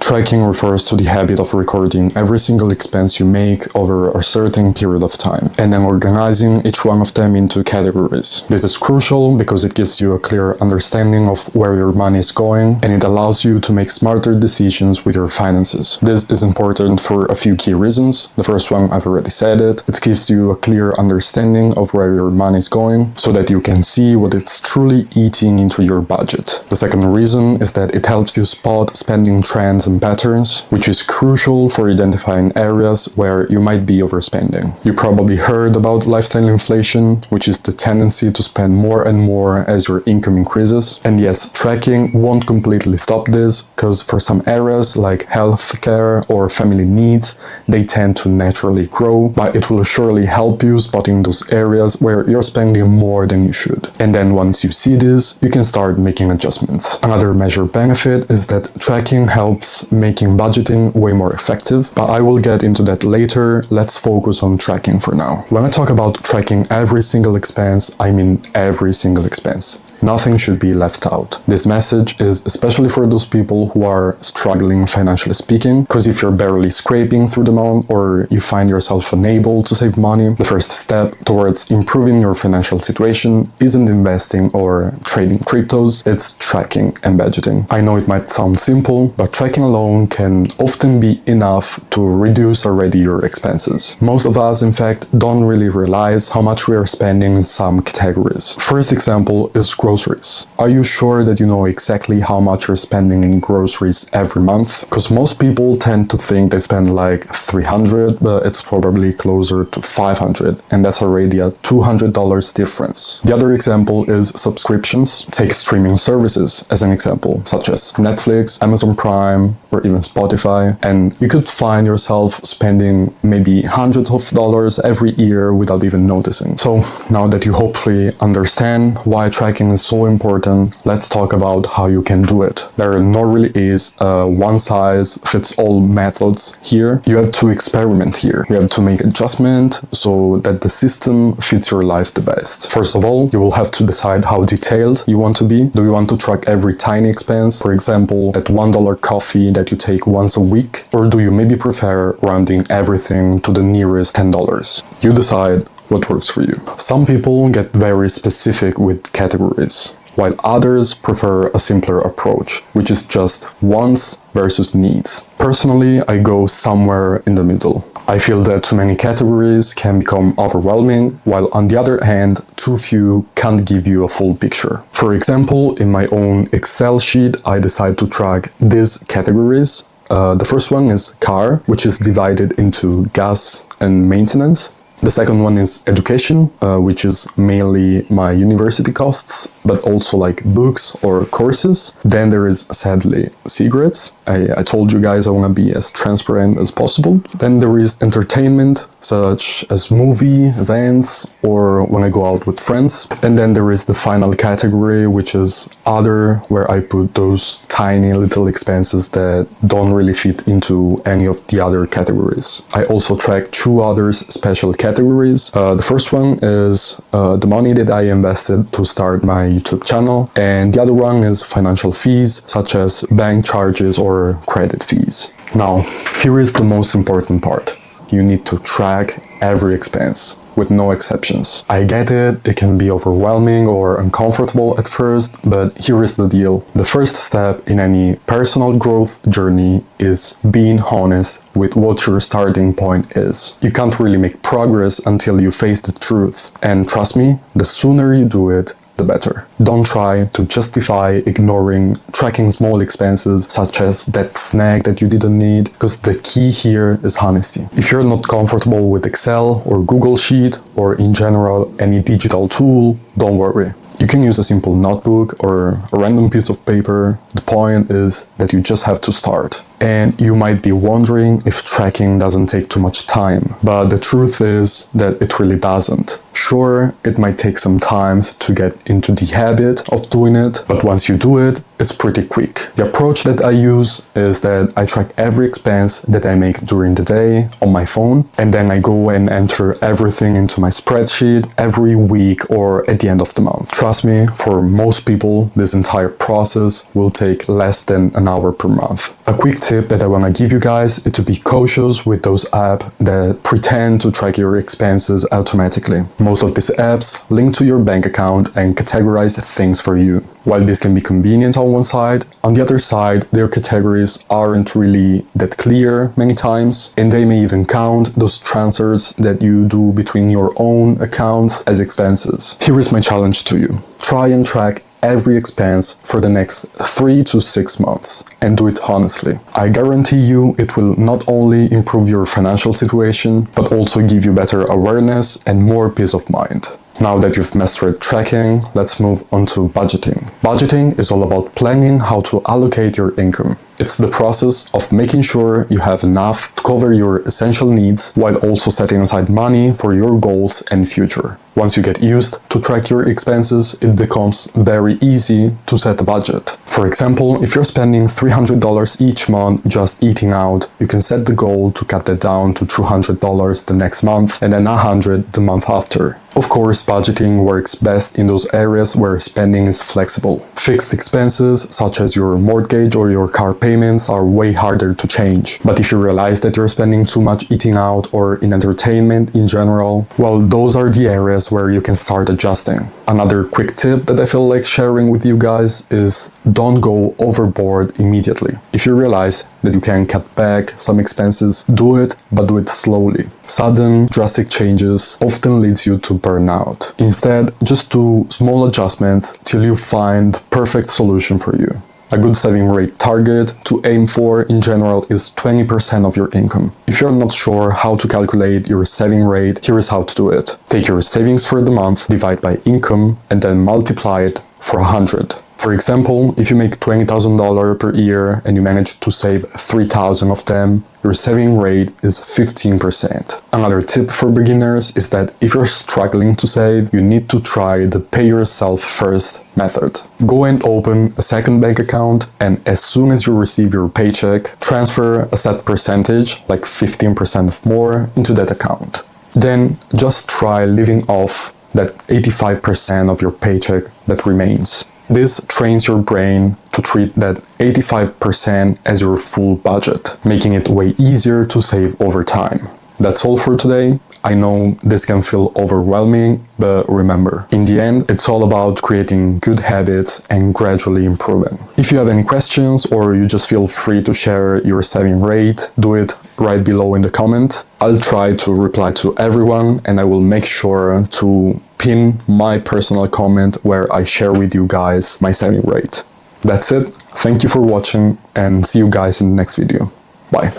Tracking refers to the habit of recording every single expense you make over a certain period of time, and then organizing each one of them into categories. This is crucial because it gives you a clear understanding of where your money is going, and it allows you to make smarter decisions with your finances. This is important for a few key reasons. The first one, I've already said it. It gives you a clear understanding of where your money is going so that you can see what it's truly eating into your budget. The second reason is that it helps you spot spending trends and patterns, which is crucial for identifying areas where you might be overspending. You probably heard about lifestyle inflation, which is the tendency to spend more and more as your income increases. And yes, tracking won't completely stop this, because for some areas like healthcare or family needs, they tend to naturally grow, but it will surely help you spotting those areas where you're spending more than you should. And then once you see this, you can start making adjustments. Another major benefit is that tracking helps making budgeting way more effective, but I will get into that later. Let's focus on tracking for now. When I talk about tracking every single expense, I mean every single expense. Nothing should be left out. This message is especially for those people who are struggling financially speaking, because if you're barely scraping through the month or you find yourself unable to save money, the first step towards improving your financial situation isn't investing or trading cryptos, it's tracking and budgeting. I know it might sound simple, but tracking alone can often be enough to reduce already your expenses. Most of us, in fact, don't really realize how much we are spending in some categories. First example is groceries. Are you sure that you know exactly how much you're spending in groceries every month? Because most people tend to think they spend like $300, but it's probably closer to $500, and that's already a $200 difference. The other example is subscriptions. Take streaming services as an example, such as Netflix, Amazon Prime, or even Spotify, and you could find yourself spending maybe hundreds of dollars every year without even noticing. So now that you hopefully understand why tracking is so important, let's talk about how you can do it. There not really is a one-size-fits-all methods here. You have to experiment here. You have to make adjustment so that the system fits your life the best. First of all, you will have to decide how detailed you want to be. Do you want to track every tiny expense? For example, that $1 coffee that you take once a week? Or do you maybe prefer rounding everything to the nearest $10? You decide what works for you. Some people get very specific with categories, while others prefer a simpler approach, which is just wants versus needs. Personally, I go somewhere in the middle. I feel that too many categories can become overwhelming, while on the other hand, too few can't give you a full picture. For example, in my own Excel sheet, I decide to track these categories. The first one is car, which is divided into gas and maintenance. The second one is education, which is mainly my university costs, but also like books or courses. Then there is, sadly, cigarettes. I told you guys I want to be as transparent as possible. Then there is entertainment, such as movie, events, or when I go out with friends. And then there is the final category, which is other, where I put those tiny little expenses that don't really fit into any of the other categories. I also track two other special categories. The first one is the money that I invested to start my YouTube channel, and the other one is financial fees, such as bank charges or credit fees. Now, here is the most important part. You need to track every expense, with no exceptions. I get it, it can be overwhelming or uncomfortable at first, but here is the deal. The first step in any personal growth journey is being honest with what your starting point is. You can't really make progress until you face the truth, and trust me, the sooner you do it, the better. Don't try to justify ignoring tracking small expenses such as that snack that you didn't need, because the key here is honesty. If you're not comfortable with Excel or Google Sheet or in general any digital tool, don't worry. You can use a simple notebook or a random piece of paper. The point is that you just have to start. And you might be wondering if tracking doesn't take too much time, but the truth is that it really doesn't. Sure, it might take some time to get into the habit of doing it, but once you do it, it's pretty quick. The approach that I use is that I track every expense that I make during the day on my phone, and then I go and enter everything into my spreadsheet every week or at the end of the month. Trust me, for most people, this entire process will take less than an hour per month. A quick tip tip that I want to give you guys is to be cautious with those apps that pretend to track your expenses automatically. Most of these apps link to your bank account and categorize things for you. While this can be convenient on one side, on the other side, their categories aren't really that clear many times, and they may even count those transfers that you do between your own accounts as expenses. Here is my challenge to you. Try and track every expense for the next 3 to 6 months and do it honestly. I guarantee you it will not only improve your financial situation, but also give you better awareness and more peace of mind. Now that you've mastered tracking, let's move on to budgeting. Budgeting is all about planning how to allocate your income. It's the process of making sure you have enough to cover your essential needs while also setting aside money for your goals and future. Once you get used to track your expenses, it becomes very easy to set a budget. For example, if you're spending $300 each month just eating out, you can set the goal to cut that down to $200 the next month and then $100 the month after. Of course, budgeting works best in those areas where spending is flexible. Fixed expenses, such as your mortgage or your car payments, are way harder to change. But if you realize that you're spending too much eating out or in entertainment in general, well, those are the areas where you can start adjusting. Another quick tip that I feel like sharing with you guys is don't go overboard immediately. If you realize that you can cut back some expenses, do it, but do it slowly. Sudden, drastic changes often leads you to burnout. Instead, just do small adjustments till you find the perfect solution for you. A good saving rate target to aim for in general is 20% of your income. If you're not sure how to calculate your saving rate, here is how to do it. Take your savings for the month, divide by income, and then multiply it for 100. For example, if you make $20,000 per year and you manage to save 3,000 of them, your saving rate is 15%. Another tip for beginners is that if you're struggling to save, you need to try the pay yourself first method. Go and open a second bank account, and as soon as you receive your paycheck, transfer a set percentage, like 15% of more, into that account. Then just try living off that 85% of your paycheck that remains. This trains your brain to treat that 85% as your full budget, making it way easier to save over time. That's all for today. I know this can feel overwhelming, but remember, in the end, it's all about creating good habits and gradually improving. If you have any questions or you just feel free to share your saving rate, do it right below in the comments. I'll try to reply to everyone, and I will make sure to pin my personal comment where I share with you guys my saving rate. That's it. Thank you for watching and see you guys in the next video. Bye.